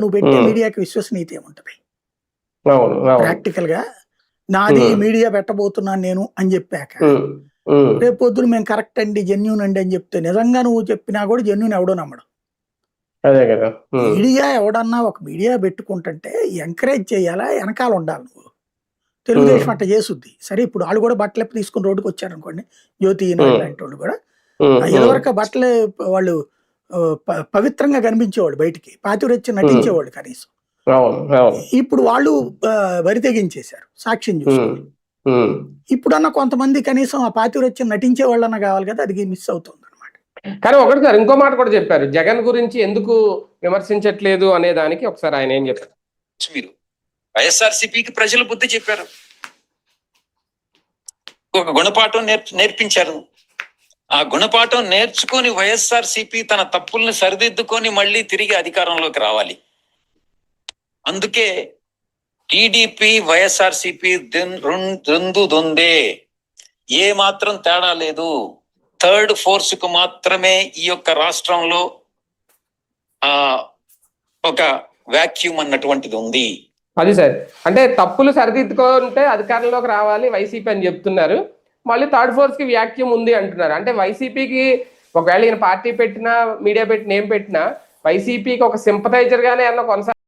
నువ్వు పెట్టే మీడియాకి విశ్వసనీయత ఏముంటది? ప్రాక్టికల్ గా నాది మీడియా పెట్టబోతున్నాను నేను అని చెప్పాక రేపు పొద్దున మేము కరెక్ట్ అండి, జెన్యూన్ అండి అని చెప్తే నిజంగా నువ్వు చెప్పినా కూడా జెన్యూన్ ఎవడో నమ్మడు. మీడియా ఎవడన్నా ఒక మీడియా పెట్టుకుంటుంటే ఎంకరేజ్ చేయాలా, వెనకాల ఉండాలి. నువ్వు తెలుగుదేశం అట్ట చేసుద్ది. సరే ఇప్పుడు వాళ్ళు కూడా బట్టలు తీసుకుని రోడ్డుకి వచ్చారు అనుకోండి, జ్యోతి లాంటి వాళ్ళు కూడా ఇదివరకు బట్టలు వాళ్ళు పవిత్రంగా కనిపించేవాడు, బయటికి పాతివ్రత్యం నటించేవాడు కనీసం. ఇప్పుడు వాళ్ళు వరి తెగించేశారు సాక్ష్యం చూసుకుని. ఇప్పుడన్నా కొంతమంది కనీసం ఆ పాతివ్రత్యం నటించే వాళ్ళన్నా కావాలి కదా, అది మిస్ అవుతుంది అనమాట. కానీ ఒకటి సార్ ఇంకో మాట కూడా చెప్పారు, జగన్ గురించి ఎందుకు విమర్శించట్లేదు అనే దానికి ఒకసారి ఆయన ఏం చెప్పారు? మీరు వైఎస్ఆర్సీపీకి ప్రజలు బుద్ధి చెప్పారు, ఒక గుణపాఠం నేర్పించారు. ఆ గుణపాఠం నేర్చుకొని వైఎస్ఆర్సీపీ తన తప్పుల్ని సరిదిద్దుకొని మళ్ళీ తిరిగి అధికారంలోకి రావాలి. అందుకే టీడీపీ వైఎస్ఆర్సీపీ రెండు దొందే, ఏ మాత్రం తేడా లేదు. థర్డ్ ఫోర్స్ కు మాత్రమే ఈ యొక్క రాష్ట్రంలో ఒక వాక్యూమ్ అన్నటువంటిది ఉంది. అది సార్, అంటే తప్పులు సరిదిద్దుకుంటే అధికారంలోకి రావాలి వైసీపీ అని చెప్తున్నారు. మళ్ళీ థర్డ్ ఫోర్స్ కి వ్యాక్యూమ్ ఉంది అంటున్నారు. అంటే వైసీపీకి ఒకవేళ ఈయన పార్టీ పెట్టినా, మీడియా పెట్టినా, ఏం పెట్టినా వైసీపీకి ఒక సింపథైజర్ గానే అన్న కొనసాగ